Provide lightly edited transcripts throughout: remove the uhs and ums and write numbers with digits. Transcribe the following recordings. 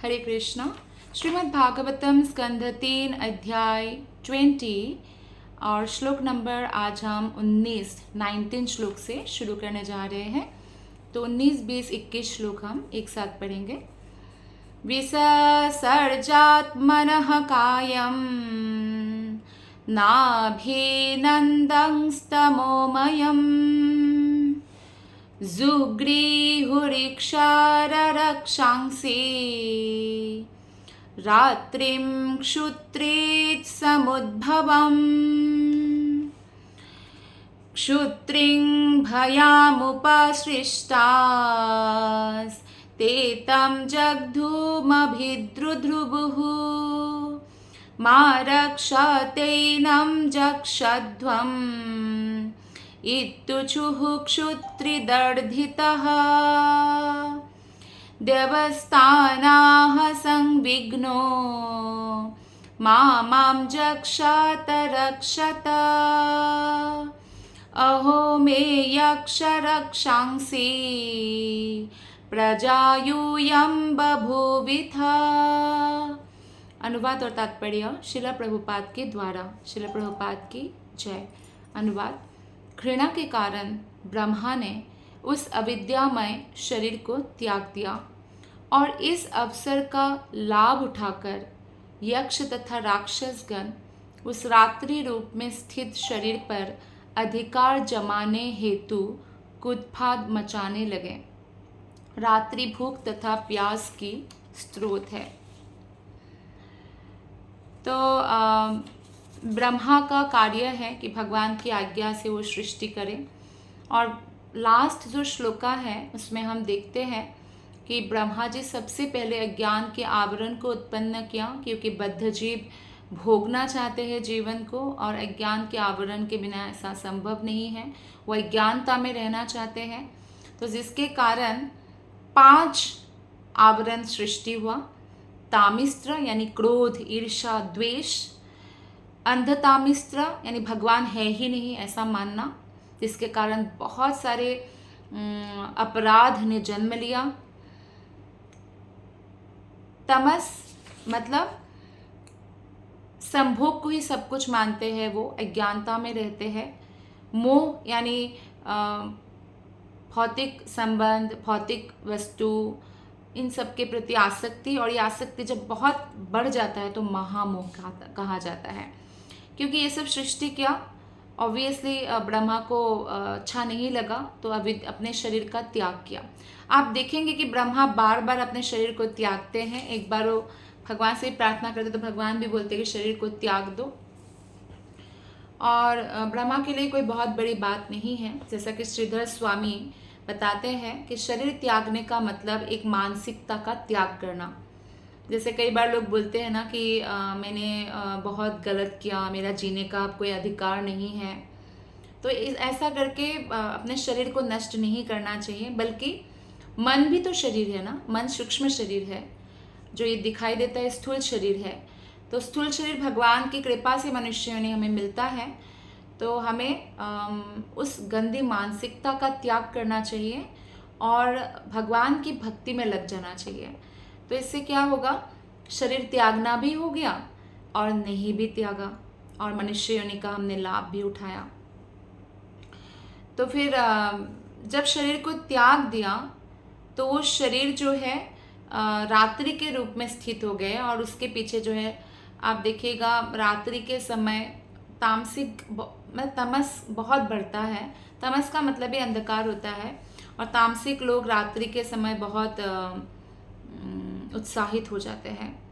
हरे कृष्णा। श्रीमद् भागवतम स्कंध 3 अध्याय 20 और श्लोक नंबर आज हम 19 श्लोक से शुरू करने जा रहे हैं। तो 19, 20, 21 श्लोक हम एक साथ पढ़ेंगे। विसर्जात्मनः कायं नाभिनन्दंस्तमोमयम् जुग्रीहुरिक्षाररक्षांसि रात्रिं क्षुत्रेत् समुद्भवम् क्षुत्रिं भयामुपसृष्टास्ते तं जग्धूमभिद्रुध्रुवुः मा रक्षतेनं जक्षध्वम् इत्युचुः क्षुत्रिदर्धितः देवस्थानाः संविघ्नो मां जक्षात रक्षत अहो मे यक्ष रक्षांसि प्रजायूयं बभूविथा। अनुवाद और तात्पर्य शिला प्रभुपाद के द्वारा। शिला प्रभुपाद की जय। अनुवाद। घृणा के कारण ब्रह्मा ने उस अविद्यामय शरीर को त्याग दिया और इस अवसर का लाभ उठाकर यक्ष तथा राक्षसगण उस रात्रि रूप में स्थित शरीर पर अधिकार जमाने हेतु कूदफाद मचाने लगे। रात्रि भूख तथा प्यास की स्रोत है। तो ब्रह्मा का कार्य है कि भगवान की आज्ञा से वो सृष्टि करें। और लास्ट जो श्लोका है उसमें हम देखते हैं कि ब्रह्मा जी सबसे पहले अज्ञान के आवरण को उत्पन्न किया, क्योंकि बद्ध जीव भोगना चाहते हैं जीवन को और अज्ञान के आवरण के बिना ऐसा संभव नहीं है। वो अज्ञानता में रहना चाहते हैं, तो जिसके कारण 5 आवरण सृष्टि हुआ। तामिस्त्र यानी क्रोध, ईर्ष्या, द्वेष। अंधतामिस्त्र यानी भगवान है ही नहीं ऐसा मानना, जिसके कारण बहुत सारे अपराध ने जन्म लिया। तमस मतलब संभोग को ही सब कुछ मानते हैं, वो अज्ञानता में रहते हैं। मोह यानी भौतिक संबंध, भौतिक वस्तु, इन सब के प्रति आसक्ति, और ये आसक्ति जब बहुत बढ़ जाता है तो महामोह कहा जाता है। क्योंकि ये सब सृष्टि क्या ऑब्वियसली ब्रह्मा को अच्छा नहीं लगा, तो अपने शरीर का त्याग किया। आप देखेंगे कि ब्रह्मा बार बार अपने शरीर को त्यागते हैं। एक बार वो भगवान से प्रार्थना करते तो भगवान भी बोलते कि शरीर को त्याग दो। और ब्रह्मा के लिए कोई बहुत बड़ी बात नहीं है। जैसा कि श्रीधर स्वामी बताते हैं कि शरीर त्यागने का मतलब एक मानसिकता का त्याग करना। जैसे कई बार लोग बोलते हैं ना कि मैंने बहुत गलत किया, मेरा जीने का अब कोई अधिकार नहीं है। तो ऐसा करके अपने शरीर को नष्ट नहीं करना चाहिए, बल्कि मन भी तो शरीर है ना। मन सूक्ष्म शरीर है, जो ये दिखाई देता है स्थूल शरीर है। तो स्थूल शरीर भगवान की कृपा से मनुष्यों ने हमें मिलता है, तो हमें उस गंदी मानसिकता का त्याग करना चाहिए और भगवान की भक्ति में लग जाना चाहिए। तो इससे क्या होगा, शरीर त्यागना भी हो गया और नहीं भी त्यागा, और मनुष्य योनि का हमने लाभ भी उठाया। तो फिर जब शरीर को त्याग दिया तो वो शरीर जो है रात्रि के रूप में स्थित हो गए। और उसके पीछे जो है आप देखिएगा, रात्रि के समय तामसिक तमस बहुत बढ़ता है। तमस का मतलब ही अंधकार होता है, और तामसिक लोग रात्रि के समय बहुत उत्साहित हो जाते हैं।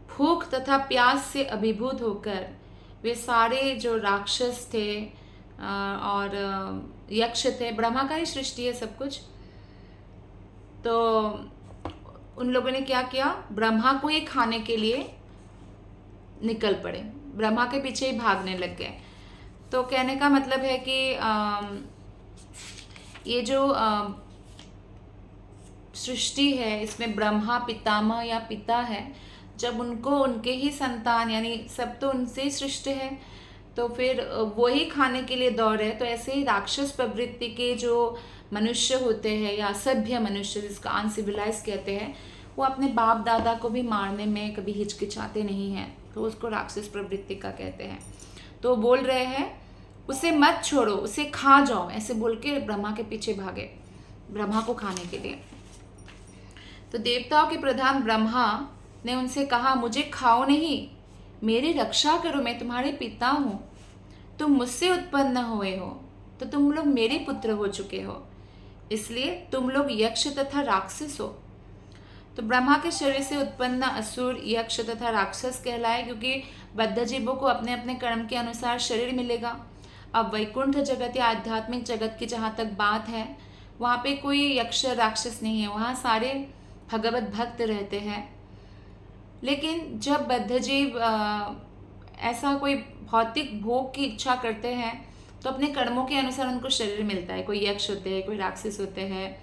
भूख तथा प्यास से अभिभूत होकर वे सारे जो राक्षस थे और यक्ष थे, ब्रह्मा का ही सृष्टि है सब कुछ, तो उन लोगों ने क्या किया, ब्रह्मा को ही खाने के लिए निकल पड़े, ब्रह्मा के पीछे ही भागने लग गए। तो कहने का मतलब है कि ये जो सृष्टि है इसमें ब्रह्मा पितामह या पिता है। जब उनको उनके ही संतान यानी सब तो उनसे ही सृष्टि है, तो फिर वो ही खाने के लिए दौड़ है। तो ऐसे ही राक्षस प्रवृत्ति के जो मनुष्य होते हैं या असभ्य मनुष्य, जिसका अनसिविलाइज कहते हैं, वो अपने बाप दादा को भी मारने में कभी हिचकिचाते नहीं हैं, तो उसको राक्षस प्रवृत्ति का कहते हैं। तो बोल रहे हैं उसे मत छोड़ो, उसे खा जाओ, ऐसे बोल के ब्रह्मा के पीछे भागे ब्रह्मा को खाने के लिए। तो देवताओं के प्रधान ब्रह्मा ने उनसे कहा, मुझे खाओ नहीं, मेरी रक्षा करो, मैं तुम्हारे पिता हूँ, तुम मुझसे उत्पन्न हुए हो, तो तुम लोग मेरे पुत्र हो चुके हो, इसलिए तुम लोग यक्ष तथा राक्षस हो। तो ब्रह्मा के शरीर से उत्पन्न असुर, यक्ष तथा राक्षस कहलाए, क्योंकि बद्ध जीवों को अपने अपने कर्म के अनुसार शरीर मिलेगा। अब वैकुंठ जगत या आध्यात्मिक जगत की जहाँ तक बात है, वहाँ पे कोई यक्ष राक्षस नहीं है, वहाँ सारे भगवत भक्त रहते हैं। लेकिन जब बद्ध जीव ऐसा कोई भौतिक भोग की इच्छा करते हैं तो अपने कर्मों के अनुसार उनको शरीर मिलता है। कोई यक्ष होते हैं, कोई राक्षस होते हैं,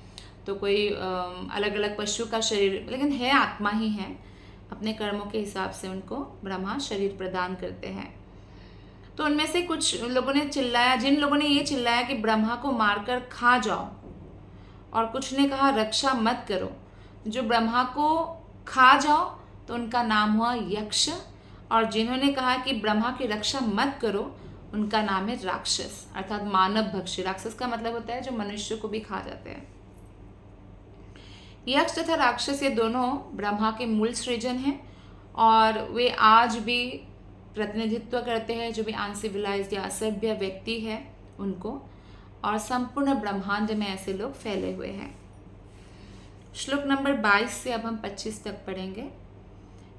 तो कोई अलग अलग पशु का शरीर, लेकिन है आत्मा ही है। अपने कर्मों के हिसाब से उनको ब्रह्मा शरीर प्रदान करते हैं। तो उनमें से कुछ लोगों ने चिल्लाया, जिन लोगों ने ये चिल्लाया कि ब्रह्मा को मारकर खा जाओ, और कुछ ने कहा रक्षा मत करो। जो ब्रह्मा को खा जाओ तो उनका नाम हुआ यक्ष, और जिन्होंने कहा कि ब्रह्मा की रक्षा मत करो उनका नाम है राक्षस, अर्थात मानव भक्षी। राक्षस का मतलब होता है जो मनुष्य को भी खा जाते हैं। यक्ष तथा राक्षस ये दोनों ब्रह्मा के मूल सृजन हैं, और वे आज भी प्रतिनिधित्व करते हैं जो भी अनसिविलाइज्ड या असभ्य व्यक्ति है उनको, और संपूर्ण ब्रह्मांड में ऐसे लोग फैले हुए हैं। श्लोक नंबर 22 से अब हम 25 तक पढ़ेंगे।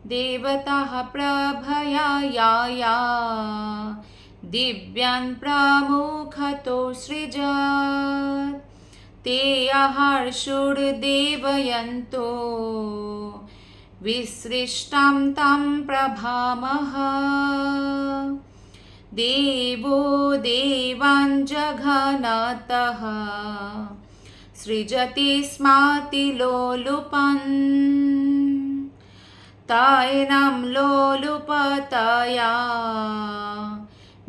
देवता प्रभया या दिव्यान् प्रमुखतो सृजत् ते हर्षुर्देवयन्तो विसृष्टां तं प्रभामः। देवो देवान् जघनतः सृजति स्मातिलोलुपन् तायनं लोलुपतया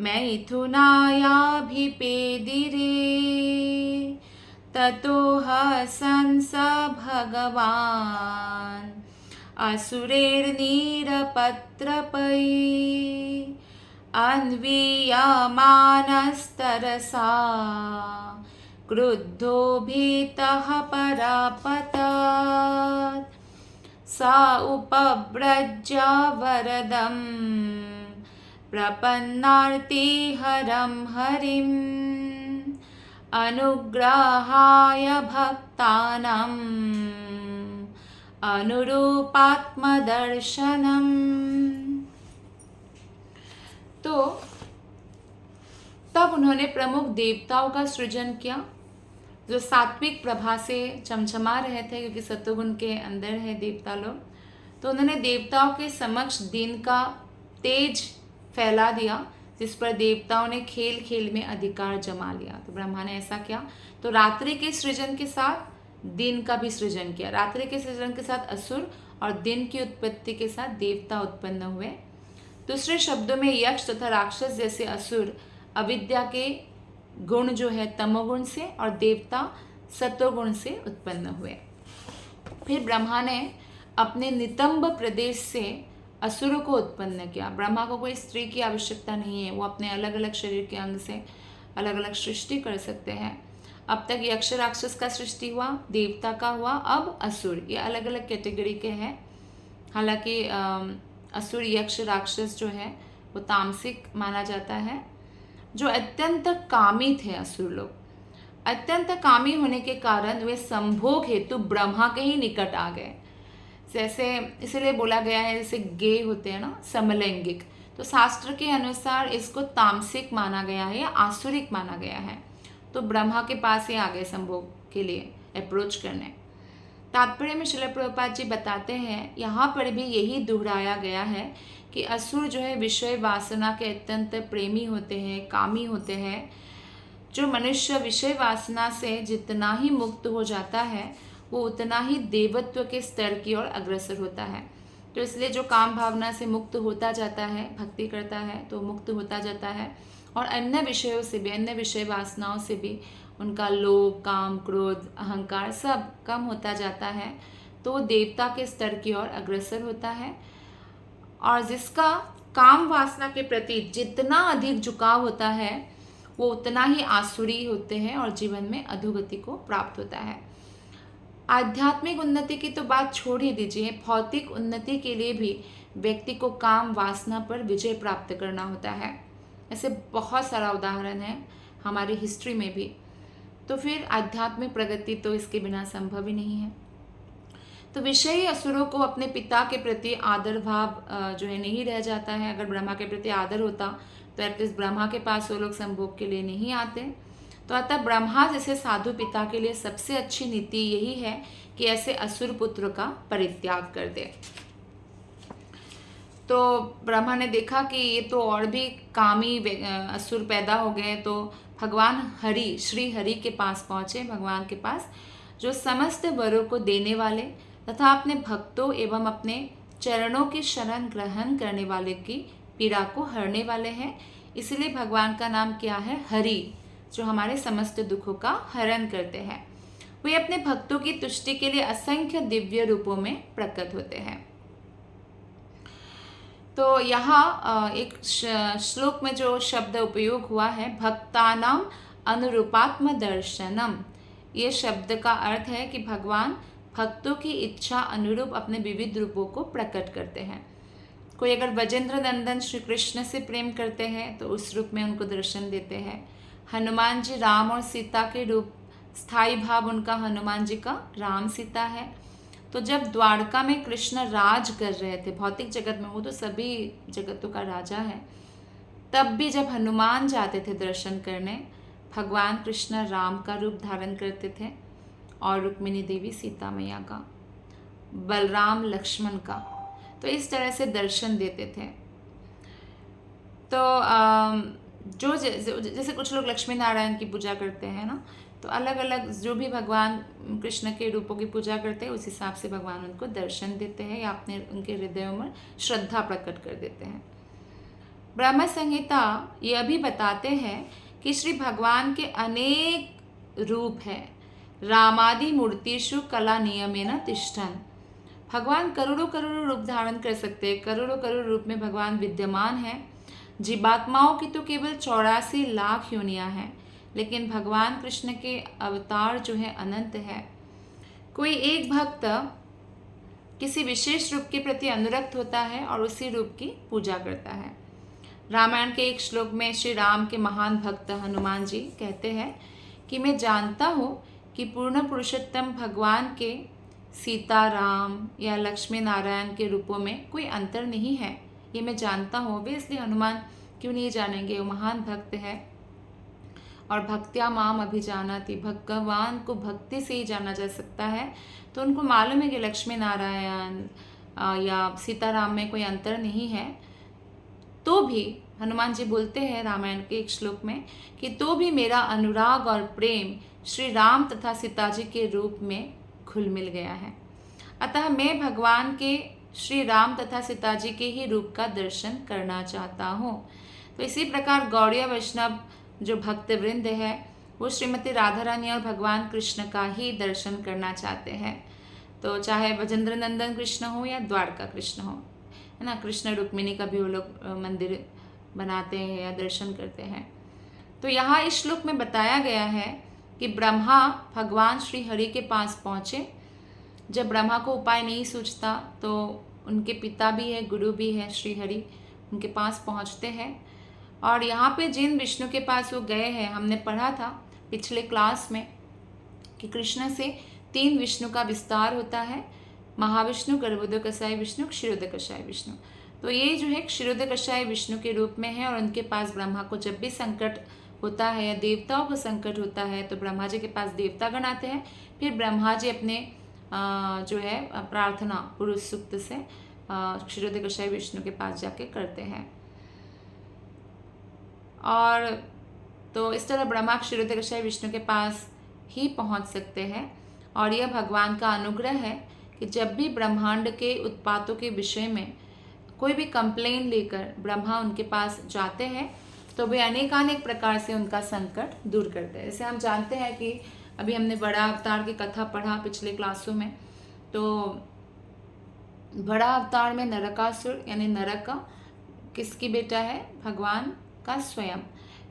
मैथुनायाभिपेदिरे ततो हसन् स भगवान् असुरैर्निरपत्रपै अन्वीयमानस्तरसा क्रुद्धो भीतः परापतत् स उपव्रज्य वरदं प्रपन्नार्तिहरं हरिम् अनुग्रहाय भक्तानाम् अनुरूपात्मदर्शनम्। तो तब उन्होंने प्रमुख देवताओं का सृजन किया जो सात्विक प्रभा से चमचमा रहे थे, क्योंकि सत्वगुण के अंदर है देवता लोग। तो उन्होंने देवताओं के समक्ष दिन का तेज फैला दिया, जिस पर देवताओं ने खेल खेल में अधिकार जमा लिया। तो ब्रह्मा ने ऐसा किया, तो रात्रि के सृजन के साथ दिन का भी सृजन किया। रात्रि के सृजन के साथ असुर और दिन की उत्पत्ति के साथ देवता उत्पन्न हुए। दूसरे शब्दों में यक्ष तथा राक्षस जैसे असुर अविद्या के गुण जो है तमोगुण से, और देवता सत्वगुण से उत्पन्न हुए। फिर ब्रह्मा ने अपने नितंब प्रदेश से असुरों को उत्पन्न किया। ब्रह्मा को कोई स्त्री की आवश्यकता नहीं है, वो अपने अलग अलग शरीर के अंग से अलग अलग सृष्टि कर सकते हैं। अब तक यक्ष राक्षस का सृष्टि हुआ, देवता का हुआ, अब असुर। ये अलग अलग कैटेगरी के हैं। हालांकि असुर यक्ष राक्षस जो है वो तामसिक माना जाता है। जो अत्यंत कामी थे असुर लोग, अत्यंत कामी होने के कारण वे संभोग हेतु ब्रह्मा के ही निकट आ गए। जैसे इसलिए बोला गया है, जैसे गे होते हैं ना समलैंगिक, तो शास्त्र के अनुसार इसको तामसिक माना गया है या आसुरिक माना गया है। तो ब्रह्मा के पास ही आ गए संभोग के लिए अप्रोच करने। तात्पर्य में श्रील प्रभुपाद जी बताते हैं, यहाँ पर भी यही दोहराया गया है कि असुर जो है विषय वासना के अत्यंत प्रेमी होते हैं, कामी होते हैं। जो मनुष्य विषय वासना से जितना ही मुक्त हो जाता है वो उतना ही देवत्व के स्तर की ओर अग्रसर होता है। तो इसलिए जो काम भावना से मुक्त होता जाता है, भक्ति करता है तो मुक्त होता जाता है, और अन्य विषयों से भी, अन्य विषय वासनाओं से भी उनका लोभ, काम, क्रोध, अहंकार सब कम होता जाता है। तो देवता के स्तर की ओर अग्रसर होता है। और जिसका काम वासना के प्रति जितना अधिक झुकाव होता है वो उतना ही आसुरी होते हैं और जीवन में अधोगति को प्राप्त होता है। आध्यात्मिक उन्नति की तो बात छोड़ ही दीजिए, भौतिक उन्नति के लिए भी व्यक्ति को काम वासना पर विजय प्राप्त करना होता है। ऐसे बहुत सारा उदाहरण है हमारी हिस्ट्री में भी। तो फिर आध्यात्मिक प्रगति तो इसके बिना संभव ही नहीं है। तो विषयी असुरों को अपने पिता के प्रति आदर भाव जो है नहीं रह जाता है। अगर ब्रह्मा के प्रति आदर होता तो एटलीस्ट ब्रह्मा के पास वो लोग संभोग के लिए नहीं आते। तो अतः ब्रह्मा जैसे साधु पिता के लिए सबसे अच्छी नीति यही है कि ऐसे असुर पुत्र का परित्याग कर दे। तो ब्रह्मा ने देखा कि ये तो और भी कामी असुर पैदा हो गए, तो भगवान हरि, श्री हरि के पास पहुँचे, भगवान के पास जो समस्त वरों को देने वाले तथा अपने भक्तों एवं अपने चरणों की शरण ग्रहण करने वाले की पीड़ा को हरने वाले हैं। इसलिए भगवान का नाम क्या है? हरि, जो हमारे समस्त दुखों का हरण करते हैं। वे अपने भक्तों की तुष्टि के लिए असंख्य दिव्य रूपों में प्रकट होते हैं। तो यहाँ एक श्लोक में जो शब्द उपयोग हुआ है, भक्तानाम अनुरूपात्म दर्शनम, ये शब्द का अर्थ है कि भगवान भक्तों की इच्छा अनुरूप अपने विविध रूपों को प्रकट करते हैं। कोई अगर वजेंद्र नंदन श्री कृष्ण से प्रेम करते हैं तो उस रूप में उनको दर्शन देते हैं। हनुमान जी राम और सीता के रूप, स्थायी भाव उनका हनुमान जी का राम सीता है। तो जब द्वारका में कृष्ण राज कर रहे थे भौतिक जगत में, वो तो सभी जगतों का राजा है, तब भी जब हनुमान जाते थे दर्शन करने, भगवान कृष्ण राम का रूप धारण करते थे और रुक्मिणी देवी सीता मैया का, बलराम लक्ष्मण का। तो इस तरह से दर्शन देते थे। तो जो जैसे कुछ लोग लक्ष्मी नारायण की पूजा करते हैं ना, तो अलग अलग जो भी भगवान कृष्ण के रूपों की पूजा करते हैं उस हिसाब से भगवान उनको दर्शन देते हैं या अपने उनके हृदयों में श्रद्धा प्रकट कर देते हैं। ब्रह्म संहिता यह भी बताते हैं कि श्री भगवान के अनेक रूप हैं। रामादि मूर्तिषु कला नियमेन तिष्ठन्, भगवान करोड़ों करोड़ों रूप धारण कर सकते हैं, करोड़ों करोड़ रूप में भगवान विद्यमान हैं। जीवात्माओं की तो केवल 84 लाख योनियां हैं, लेकिन भगवान कृष्ण के अवतार जो है अनंत है। कोई एक भक्त किसी विशेष रूप के प्रति अनुरक्त होता है और उसी रूप की पूजा करता है। रामायण के एक श्लोक में श्री राम के महान भक्त हनुमान जी कहते हैं कि मैं जानता हूँ कि पूर्ण पुरुषोत्तम भगवान के सीता राम या लक्ष्मी नारायण के रूपों में कोई अंतर नहीं है, ये मैं जानता हूँ। वे इसलिए हनुमान क्यों नहीं जानेंगे, वो महान भक्त है। और भक्त्या माम अभिजानाति, भगवान को भक्ति से ही जाना जा सकता है। तो उनको मालूम है कि लक्ष्मी नारायण या सीताराम में कोई अंतर नहीं है। तो भी हनुमान जी बोलते हैं रामायण के एक श्लोक में कि तो भी मेरा अनुराग और प्रेम श्री राम तथा सीता जी के रूप में घुल मिल गया है। अतः मैं भगवान के श्री राम तथा सीता जी के ही रूप का दर्शन करना चाहता हूँ। तो इसी प्रकार गौड़ीय वैष्णव जो भक्त वृंद है वो श्रीमती राधा रानी और भगवान कृष्ण का ही दर्शन करना चाहते हैं। तो चाहे वजेंद्र नंदन कृष्ण हो या द्वारका कृष्ण हो, है ना, कृष्ण रुक्मिणी का भी वो लोग मंदिर बनाते हैं या दर्शन करते हैं। तो यहाँ इस श्लोक में बताया गया है कि ब्रह्मा भगवान श्री हरि के पास पहुँचे। जब ब्रह्मा को उपाय नहीं सूझता तो उनके पिता भी है, गुरु भी है श्री हरि, उनके पास पहुँचते हैं। और यहाँ पे जिन विष्णु के पास वो गए हैं, हमने पढ़ा था पिछले क्लास में कि कृष्ण से 3 विष्णु का विस्तार होता है, महाविष्णु, गर्भोदकशाय विष्णु, क्षीरोदकशाय विष्णु। तो ये जो है क्षीरोदकशाय विष्णु के रूप में है और उनके पास ब्रह्मा को जब भी संकट होता है या देवताओं को संकट होता है तो ब्रह्मा जी के पास देवतागण आते हैं। फिर ब्रह्मा जी अपने जो है प्रार्थना पुरुष सूक्त से क्षीरोदकशाय विष्णु के पास जाके करते हैं। और तो इस तरह ब्रह्मा क्षीरोदकशाय विष्णु के पास ही पहुंच सकते हैं। और यह भगवान का अनुग्रह है कि जब भी ब्रह्मांड के उत्पातों के विषय में कोई भी कंप्लेन लेकर ब्रह्मा उनके पास जाते हैं तो वे अनेकानेक प्रकार से उनका संकट दूर करते हैं। जैसे हम जानते हैं कि अभी हमने बड़ा अवतार की कथा पढ़ा पिछले क्लासों में तो बड़ा अवतार में नरकासुर यानी नरक का किसकी बेटा है? भगवान का स्वयं।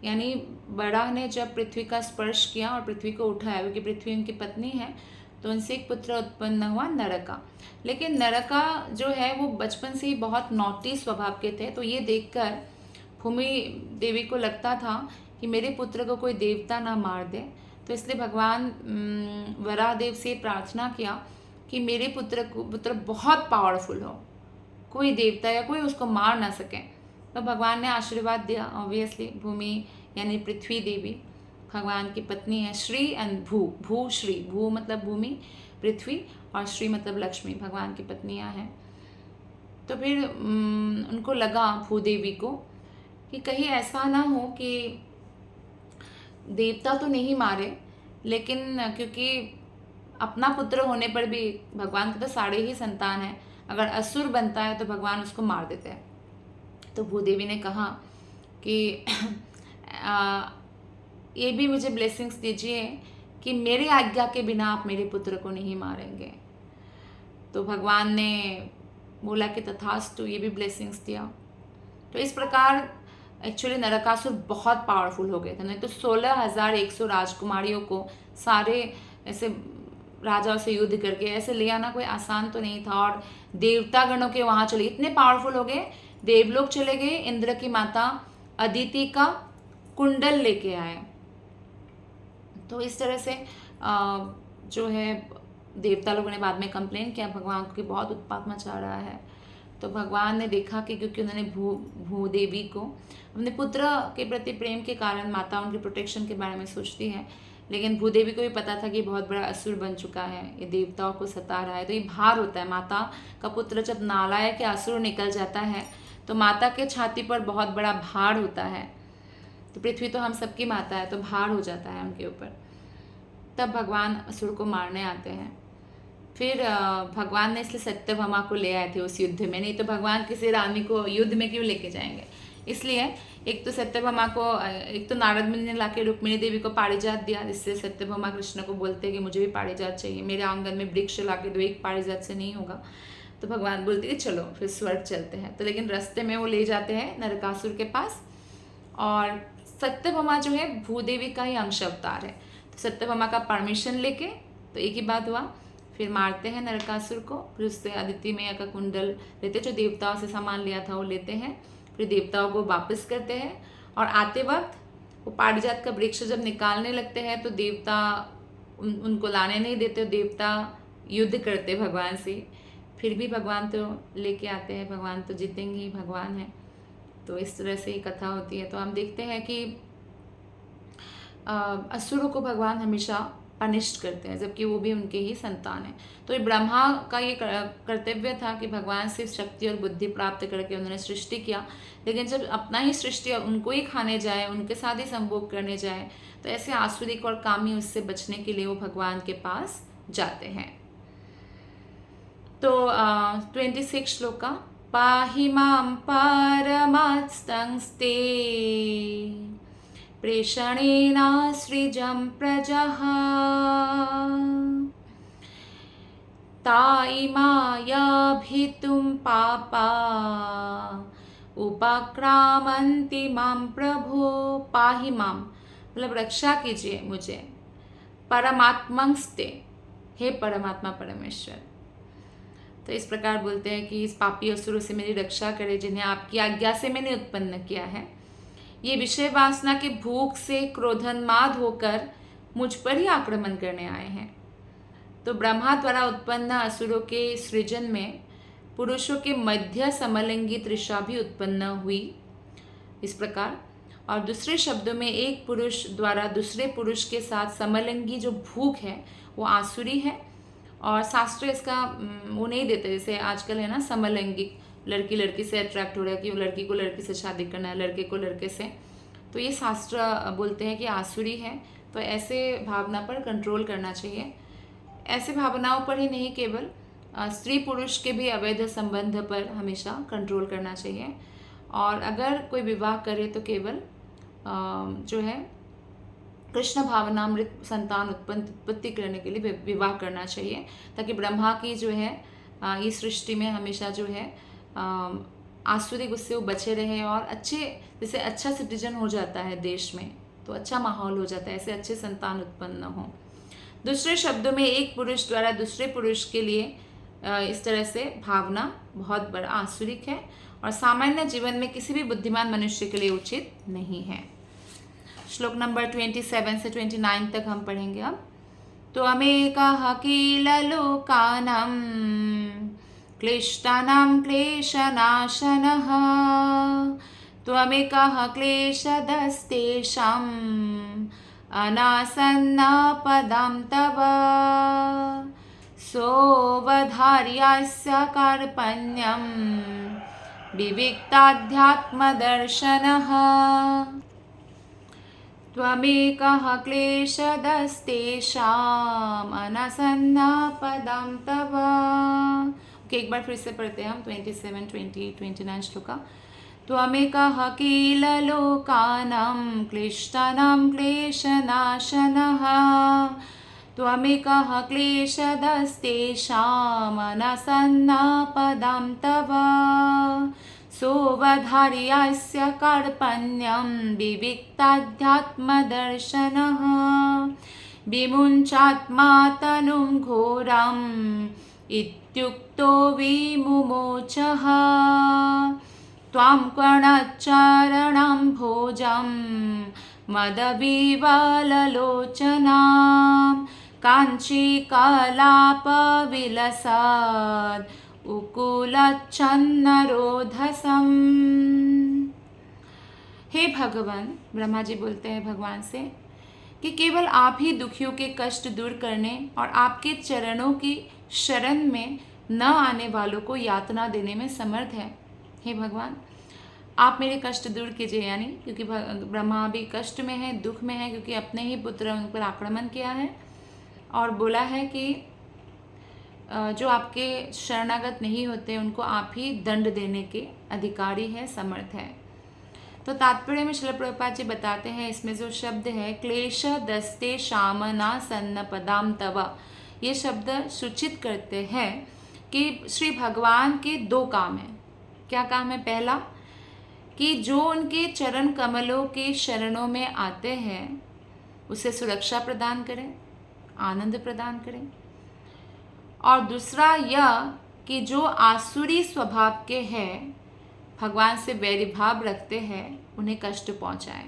यानी बड़ा ने जब पृथ्वी का स्पर्श किया और पृथ्वी को उठाया, क्योंकि पृथ्वी उनकी पत्नी है, तो उनसे एक पुत्र उत्पन्न हुआ नरका। लेकिन नरका जो है वो बचपन से ही बहुत नौटी स्वभाव के थे। तो ये देखकर भूमि देवी को लगता था कि मेरे पुत्र को कोई देवता ना मार दे। तो इसलिए भगवान वराहदेव से प्रार्थना किया कि मेरे पुत्र बहुत पावरफुल हो, कोई देवता या कोई उसको मार ना सके। तो भगवान ने आशीर्वाद दिया। ऑब्वियसली भूमि यानी पृथ्वी देवी भगवान की पत्नी है। श्री एंड भू, भू श्री, भू मतलब भूमि, पृथ्वी, और श्री मतलब लक्ष्मी, भगवान की पत्नियां हैं। तो फिर उनको लगा, भूदेवी को, कि कहीं ऐसा ना हो कि देवता तो नहीं मारे, लेकिन क्योंकि अपना पुत्र होने पर भी भगवान के तो सारे ही संतान हैं, अगर असुर बनता है तो भगवान उसको मार देते हैं। तो भूदेवी ने कहा कि ये भी मुझे ब्लेसिंग्स दीजिए कि मेरी आज्ञा के बिना आप मेरे पुत्र को नहीं मारेंगे। तो भगवान ने बोला कि तथास्तु, ये भी ब्लेसिंग्स दिया। तो इस प्रकार एक्चुअली नरकासुर बहुत पावरफुल हो गए थे। नहीं तो 16,100 राजकुमारियों को सारे ऐसे राजाओं से युद्ध करके ऐसे ले आना कोई आसान तो नहीं था। और देवता गणों के वहाँ चले, इतने पावरफुल हो गए, देवलोक चले गए, इंद्र की माता अदिति का कुंडल लेके आए। तो इस तरह से जो है देवता लोगों ने बाद में कंप्लेन किया भगवान को कि बहुत उत्पात मचा रहा है। तो भगवान ने देखा कि क्योंकि उन्होंने भूदेवी को अपने पुत्र के प्रति प्रेम के कारण, माता उनके प्रोटेक्शन के बारे में सोचती है, लेकिन भूदेवी को भी पता था कि बहुत बड़ा असुर बन चुका है, ये देवताओं को सता रहा है। तो ये भार होता है, माता का पुत्र जब नालायक या असुर निकल जाता है तो माता के छाती पर बहुत बड़ा भार होता है। तो पृथ्वी तो हम सबकी माता है, तो भार हो जाता है उनके ऊपर। तब भगवान असुर को मारने आते हैं। फिर भगवान ने इसलिए सत्यभामा को ले आए थे उस युद्ध में, नहीं तो भगवान किसी रानी को युद्ध में क्यों लेके जाएंगे। इसलिए एक तो सत्यभामा को, एक तो नारद मुनि ने लाके रुक्मिणी देवी को पारिजात दिया, जिससे सत्यभामा कृष्ण को बोलते हैं कि मुझे भी पारिजात चाहिए, मेरे आंगन में वृक्ष लाके दो, एक पारिजात से नहीं होगा। तो भगवान बोलते हैं चलो फिर स्वर्ग चलते हैं। तो लेकिन रास्ते में वो ले जाते हैं नरकासुर के पास, और सत्यभामा जो है भूदेवी का ही अंश अवतार है। तो सत्यभामा का परमिशन लेके तो एक ही बात हुआ, फिर मारते हैं नरकासुर को। फिर उससे अदिति मैया का कुंडल लेते, जो देवताओं से सामान लिया था वो लेते हैं, फिर देवताओं को वापस करते हैं। और आते वक्त वो पारिजात का वृक्ष जब निकालने लगते हैं तो देवता उनको लाने नहीं देते, देवता युद्ध करते भगवान से। फिर भी भगवान तो लेके आते हैं, भगवान तो जीतेंगे ही, भगवान है। तो इस तरह से ही कथा होती है। तो हम देखते हैं कि असुरों को भगवान हमेशा अनिष्ट करते हैं, जबकि वो भी उनके ही संतान हैं। तो ये ब्रह्मा का ये कर्तव्य था कि भगवान से शक्ति और बुद्धि प्राप्त करके उन्होंने सृष्टि किया, लेकिन जब अपना ही सृष्टि उनको ही खाने जाए, उनके साथ ही संभोग करने जाए, तो ऐसे आसुरिक और कामी उससे बचने के लिए वो भगवान के पास जाते हैं। तो 26 श्लोक का पाहि मां पारमात्संस्ते प्रेषणेनासृजं प्रजः ताई मायाभितुं पापा उपक्रामन्ति मां प्रभो। पाहि मां मतलब रक्षा कीजिए मुझे, परमात्मंस्ते हे परमात्मा परमेश्वर। तो इस प्रकार बोलते हैं कि इस पापी असुरों से मेरी रक्षा करे जिन्हें आपकी आज्ञा से मैंने उत्पन्न किया है। ये विषय वासना के भूख से क्रोधन्माद होकर मुझ पर ही आक्रमण करने आए हैं। तो ब्रह्मा द्वारा उत्पन्न असुरों के सृजन में पुरुषों के मध्य समलिंगी तृषा भी उत्पन्न हुई इस प्रकार। और दूसरे शब्दों में एक पुरुष द्वारा दूसरे पुरुष के साथ समलिंगी जो भूख है वो आसुरी है। और शास्त्र इसका वो नहीं देते, जैसे आजकल है ना समलैंगिक, लड़की लड़की से अट्रैक्ट हो रहा है कि लड़की को लड़की से शादी करना है, लड़के को लड़के से, तो ये शास्त्र बोलते हैं कि आसुरी है। तो ऐसे भावना पर कंट्रोल करना चाहिए। ऐसे भावनाओं पर ही नहीं, केवल स्त्री पुरुष के भी अवैध संबंध पर हमेशा कंट्रोल करना चाहिए। और अगर कोई विवाह करे तो केवल जो है कृष्ण भावनामृत संतान उत्पत्ति करने के लिए विवाह करना चाहिए, ताकि ब्रह्मा की जो है इस सृष्टि में हमेशा जो है आसुरिक उससे वो बचे रहे, और अच्छे, जैसे अच्छा सिटीजन हो जाता है देश में तो अच्छा माहौल हो जाता है, ऐसे अच्छे संतान उत्पन्न हो। दूसरे शब्दों में एक पुरुष द्वारा दूसरे पुरुष के लिए इस तरह से भावना बहुत बड़ा आसुरिक है और सामान्य जीवन में किसी भी बुद्धिमान मनुष्य के लिए उचित नहीं है। श्लोक नंबर 27 से 29 तक हम पढ़ेंगे अब। त्वमेकः किल लोकानां क्लिष्टानां क्लेशनाशनः, त्वमेकः क्लेशदस्तेषाम् अनासन्नापदां तव, सोऽवधार्यस्य कार्पण्यं विविक्ताध्यात्मदर्शनः, त्वमेकः क्लेशदस्तेषाम् अनासन्नापदां तव। ओके, एक बार फिर से पढ़ते हैं हम 27, 20, 29 श्लोका। त्वमेकः किल लोकानां क्लिष्टानां क्लेशनाशनः, त्वमेकः क्लेशदस्तेषाम् अनासन्नापदां तव, सोऽवधार्यस्य कार्पण्यं विविक्ताध्यात्मदर्शनः, विमुञ्चात्मा तनुं घोरम् इत्युक्तो विमुमोचः, त्वां कर्णचारणं भोजं मदविवललोचनां काञ्चीकलापविलसाद् उकुलच्छन्नरोधसम। हे भगवान, ब्रह्मा जी बोलते हैं भगवान से कि केवल आप ही दुखियों के कष्ट दूर करने और आपके चरणों की शरण में न आने वालों को यातना देने में समर्थ है। हे भगवान, आप मेरे कष्ट दूर कीजिए, यानी क्योंकि ब्रह्मा भी कष्ट में है, दुख में है, क्योंकि अपने ही पुत्र उन पर आक्रमण किया है और बोला है कि जो आपके शरणागत नहीं होते उनको आप ही दंड देने के अधिकारी है, समर्थ है। तो तात्पर्य में श्रील प्रभुपाद जी बताते हैं, इसमें जो शब्द है क्लेश दस्ते शामना सन्नपदाम तव, ये शब्द सूचित करते हैं कि श्री भगवान के दो काम हैं। क्या काम है? पहला कि जो उनके चरण कमलों के शरणों में आते हैं उसे सुरक्षा प्रदान करें, आनंद प्रदान करें, और दूसरा यह कि जो आसुरी स्वभाव के हैं, भगवान से वैरी भाव रखते हैं, उन्हें कष्ट पहुंचाएं।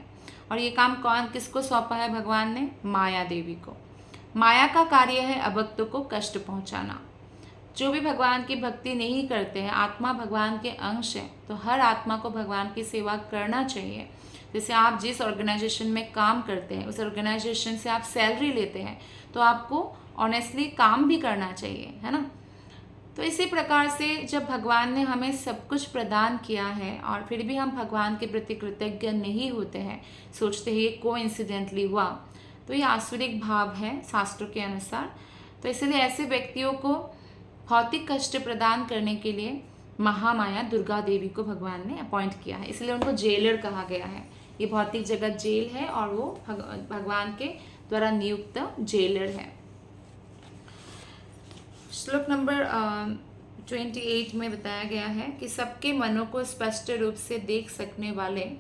और ये काम कौन किसको सौंपा है? भगवान ने माया देवी को। माया का कार्य है अभक्तों को कष्ट पहुंचाना। जो भी भगवान की भक्ति नहीं करते हैं, आत्मा भगवान के अंश है, तो हर आत्मा को भगवान की सेवा करना चाहिए। जैसे आप जिस ऑर्गेनाइजेशन में काम करते हैं, उस ऑर्गेनाइजेशन से आप सैलरी लेते हैं, तो आपको ऑनेस्टली काम भी करना चाहिए, है ना। तो इसी प्रकार से जब भगवान ने हमें सब कुछ प्रदान किया है और फिर भी हम भगवान के प्रति कृतज्ञ नहीं होते हैं, सोचते हैं ये कोइंसिडेंटली हुआ, तो ये आसुरिक भाव है शास्त्रों के अनुसार। तो इसलिए ऐसे व्यक्तियों को भौतिक कष्ट प्रदान करने के लिए महामाया दुर्गा देवी को भगवान ने अपॉइंट किया है, इसलिए उनको जेलर कहा गया है। ये भौतिक जगत जेल है और वो भगवान के द्वारा नियुक्त जेलर है। श्लोक नंबर 28 में बताया गया है कि सबके मनों को स्पष्ट रूप से देख सकने वाले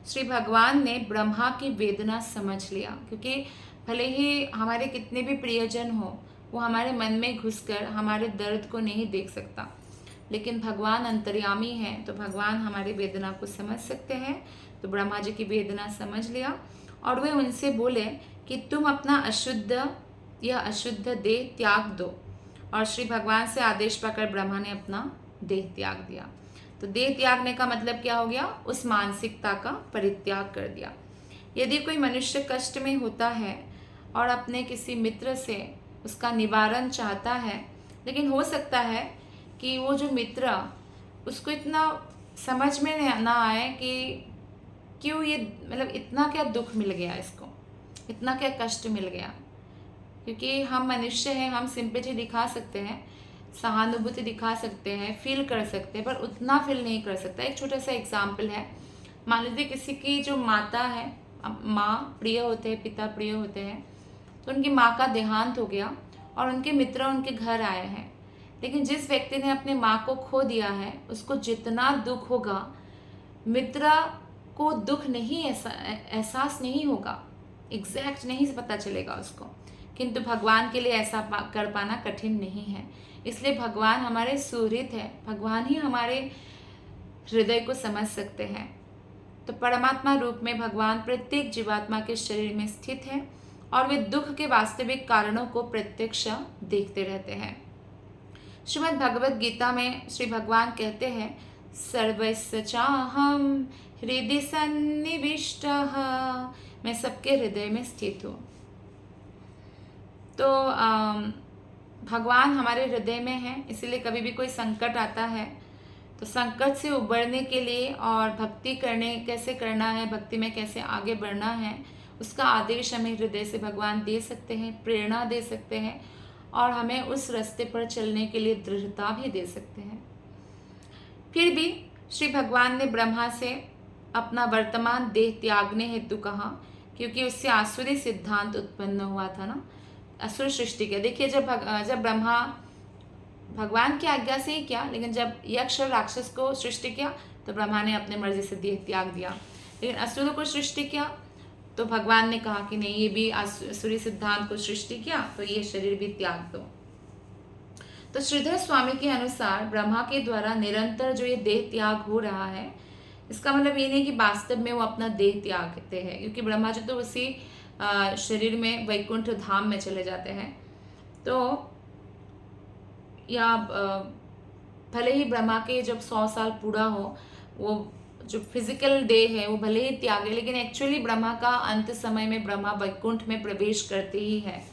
श्री भगवान ने ब्रह्मा की वेदना समझ लिया, क्योंकि भले ही हमारे कितने भी प्रियजन हो, वो हमारे मन में घुसकर हमारे दर्द को नहीं देख सकता, लेकिन भगवान अंतर्यामी है, तो भगवान हमारी वेदना को समझ सकते हैं। तो ब्रह्मा जी की वेदना समझ लिया और वे उनसे बोले कि तुम अपना अशुद्ध देह त्याग दो। और श्री भगवान से आदेश पाकर ब्रह्मा ने अपना देह त्याग दिया। तो देह त्यागने का मतलब क्या हो गया? उस मानसिकता का परित्याग कर दिया। यदि कोई मनुष्य कष्ट में होता है और अपने किसी मित्र से उसका निवारण चाहता है, लेकिन हो सकता है कि वो जो मित्र उसको इतना समझ में ना आए कि क्यों ये मतलब इतना क्या दुख मिल गया, इसको इतना क्या कष्ट मिल गया, क्योंकि हम मनुष्य हैं, हम सिंपैथी दिखा सकते हैं, सहानुभूति दिखा सकते हैं, फील कर सकते हैं, पर उतना फील नहीं कर सकता। एक छोटा सा एग्जाम्पल है, मान लीजिए किसी की जो माता है माँ प्रिय होते हैं, पिता प्रिय होते हैं। तो उनकी माँ का देहांत हो गया और उनके मित्र उनके घर आए हैं। लेकिन जिस व्यक्ति ने अपने माँ को खो दिया है उसको जितना दुख होगा, मित्र को दुख नहीं एहसास नहीं होगा, एग्जैक्ट नहीं पता चलेगा उसको। किंतु भगवान के लिए ऐसा कर पाना कठिन नहीं है। इसलिए भगवान हमारे सुहृद है, भगवान ही हमारे हृदय को समझ सकते हैं। तो परमात्मा रूप में भगवान प्रत्येक जीवात्मा के शरीर में स्थित है और वे दुख के वास्तविक कारणों को प्रत्यक्ष देखते रहते हैं। श्रीमद् भगवद गीता में श्री भगवान कहते हैं, सर्वस्य चाहम हृदय सन्निविष्टः, मैं सबके हृदय में स्थित हूँ। तो भगवान हमारे हृदय में है, इसलिए कभी भी कोई संकट आता है तो संकट से उबरने के लिए और भक्ति करने कैसे करना है, भक्ति में कैसे आगे बढ़ना है, उसका आदेश हमें हृदय से भगवान दे सकते हैं, प्रेरणा दे सकते हैं और हमें उस रास्ते पर चलने के लिए दृढ़ता भी दे सकते हैं। फिर भी श्री भगवान ने ब्रह्मा से अपना वर्तमान देह त्यागने हेतु कहा, क्योंकि उससे आसुरी सिद्धांत उत्पन्न हुआ था ना, असुर सृष्टि के। देखिए, जब ब्रह्मा भगवान की आज्ञा से ही किया, लेकिन जब यक्ष और राक्षस को सृष्टि किया तो ब्रह्मा ने अपने मर्जी से देह त्याग दिया। लेकिन असुरों को सृष्टि किया तो भगवान ने कहा कि नहीं, ये भी असुरी सिद्धांत को सृष्टि किया तो ये शरीर भी त्याग दो। तो श्रीधर स्वामी के अनुसार ब्रह्मा के द्वारा निरंतर जो ये देह त्याग हो रहा है, इसका मतलब ये नहीं कि वास्तव में वो अपना देह त्यागते हैं, क्योंकि ब्रह्मा जी तो उसी शरीर में वैकुंठ धाम में चले जाते हैं। तो या भले ही ब्रह्मा के जब 100 साल पूरा हो, वो जो फिजिकल देह है वो भले ही त्यागे, लेकिन एक्चुअली ब्रह्मा का अंत समय में ब्रह्मा वैकुंठ में प्रवेश करते ही है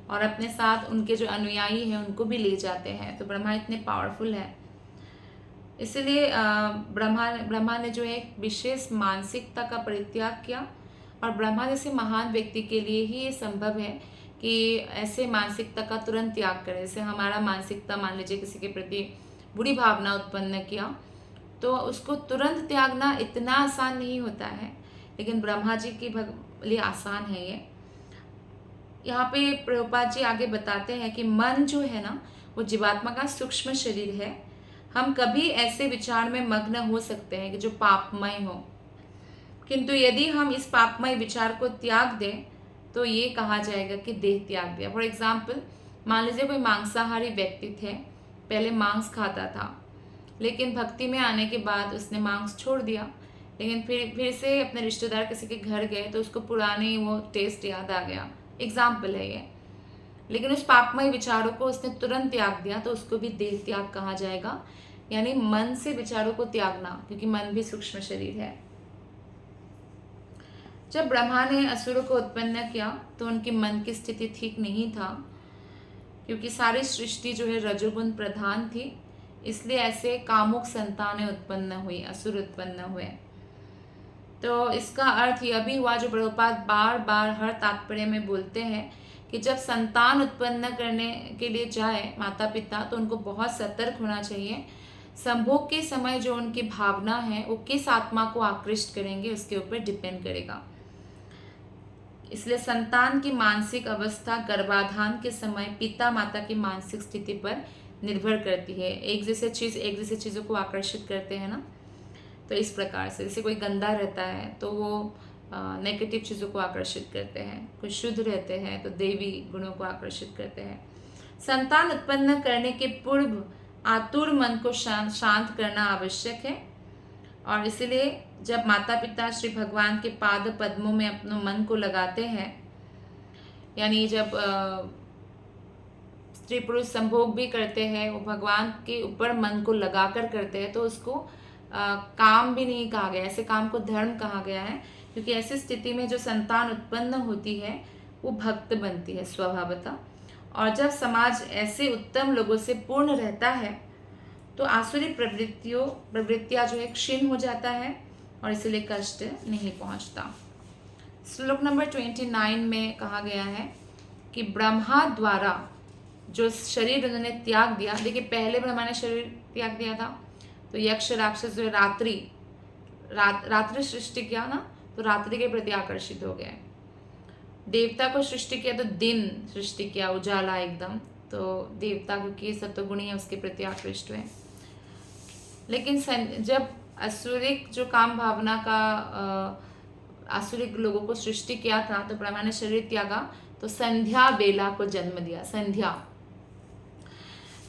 और अपने साथ उनके जो अनुयायी हैं उनको भी ले जाते हैं। तो ब्रह्मा इतने पावरफुल है, इसलिए ब्रह्मा ने जो है एक विशेष मानसिकता का परित्याग किया। और ब्रह्मा जैसे महान व्यक्ति के लिए ही ये संभव है कि ऐसे मानसिकता का तुरंत त्याग करें। जैसे हमारा मानसिकता, मान लीजिए किसी के प्रति बुरी भावना उत्पन्न किया तो उसको तुरंत त्यागना इतना आसान नहीं होता है, लेकिन ब्रह्मा जी के लिए आसान है ये। यहाँ पे प्रभुपाद जी आगे बताते हैं कि मन जो है ना, वो जीवात्मा का सूक्ष्म शरीर है। हम कभी ऐसे विचार में मग्न हो सकते हैं कि जो पापमय हो, किंतु यदि हम इस पापमय विचार को त्याग दें तो ये कहा जाएगा कि देह त्याग दिया। फॉर एग्जाम्पल, मान लीजिए कोई मांसाहारी व्यक्ति थे, पहले मांस खाता था, लेकिन भक्ति में आने के बाद उसने मांस छोड़ दिया, लेकिन फिर से अपने रिश्तेदार किसी के घर गए तो उसको पुराने वो टेस्ट याद आ गया। एग्जाम्पल है ये। लेकिन उस पापमय विचारों को उसने तुरंत त्याग दिया तो उसको भी देह त्याग कहा जाएगा, यानी मन से विचारों को त्यागना, क्योंकि मन भी सूक्ष्म शरीर है। जब ब्रह्मा ने असुरों को उत्पन्न किया तो उनके मन की स्थिति ठीक नहीं था, क्योंकि सारी सृष्टि जो है रजोगुण प्रधान थी, इसलिए ऐसे कामुक संतानें उत्पन्न हुई, असुर उत्पन्न हुए। तो इसका अर्थ यह भी हुआ, जो प्रभुपाद बार बार हर तात्पर्य में बोलते हैं, कि जब संतान उत्पन्न करने के लिए जाए माता पिता तो उनको बहुत सतर्क होना चाहिए। संभोग के समय जो उनकी भावना है वो किस आत्मा को आकृष्ट करेंगे उसके ऊपर डिपेंड करेगा। इसलिए संतान की मानसिक अवस्था गर्भाधान के समय पिता माता की मानसिक स्थिति पर निर्भर करती है। एक जैसे चीज़ों को आकर्षित करते हैं ना, तो इस प्रकार से जैसे कोई गंदा रहता है तो वो नेगेटिव चीज़ों को आकर्षित करते हैं, कोई शुद्ध रहते हैं तो देवी गुणों को आकर्षित करते हैं। संतान उत्पन्न करने के पूर्व आतुर मन को शांत करना आवश्यक है, और इसलिए जब माता पिता श्री भगवान के पाद पद्मों में अपने मन को लगाते हैं, यानी जब स्त्री पुरुष संभोग भी करते हैं वो भगवान के ऊपर मन को लगाकर करते हैं, तो उसको काम भी नहीं कहा गया, ऐसे काम को धर्म कहा गया है, क्योंकि ऐसी स्थिति में जो संतान उत्पन्न होती है वो भक्त बनती है स्वभावतः। और जब समाज ऐसे उत्तम लोगों से पूर्ण रहता है तो आसुरी प्रवृत्तियाँ जो है क्षीण हो जाता है और इसलिए कष्ट नहीं पहुंचता। श्लोक नंबर 29 में कहा गया है कि ब्रह्मा द्वारा जो शरीर उन्होंने त्याग दिया, देखिए पहले ब्रह्मा ने शरीर त्याग दिया था, तो यक्ष राक्षस जो रात्रि सृष्टि किया ना, तो तो रात्रि के प्रति आकर्षित हो गए। देवता को सृष्टि किया तो दिन सृष्टि किया, उजाला एकदम, तो देवता क्योंकि सत्वगुणी है उसके प्रति आकृष्ट हुए। लेकिन जब असुरिक जो काम भावना का आसुरिक लोगों को सृष्टि किया था तो ब्रह्मा ने शरीर त्यागा, तो संध्या बेला को जन्म दिया।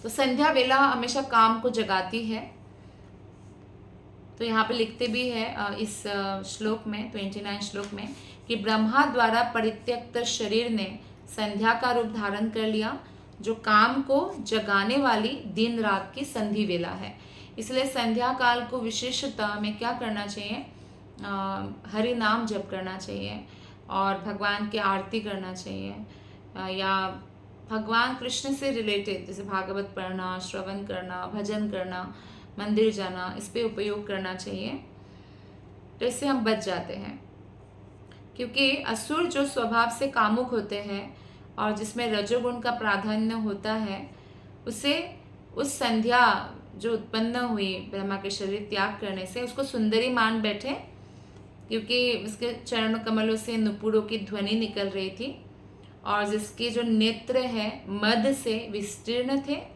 संध्या बेला हमेशा काम को जगाती है। तो यहाँ पे लिखते भी है इस श्लोक में 29 श्लोक में कि ब्रह्मा द्वारा परित्यक्त शरीर ने संध्या का रूप धारण कर लिया, जो काम को जगाने वाली दिन रात की संधि वेला है। इसलिए संध्या काल को विशेषतः में क्या करना चाहिए, हरि नाम जप करना चाहिए और भगवान की आरती करना चाहिए, या भगवान कृष्ण से रिलेटेड जैसे भागवत पढ़ना, श्रवण करना, भजन करना, मंदिर जाना, इस पे उपयोग करना चाहिए। तो इससे हम बच जाते हैं, क्योंकि असुर जो स्वभाव से कामुक होते हैं और जिसमें रजोगुण का प्राधान्य होता है, उसे उस संध्या जो उत्पन्न हुई ब्रह्मा के शरीर त्याग करने से उसको सुंदरी मान बैठे, क्योंकि उसके चरण कमलों से नुपुरों की ध्वनि निकल रही थी और जिसके जो नेत्र है मद से विस्तीर्ण थे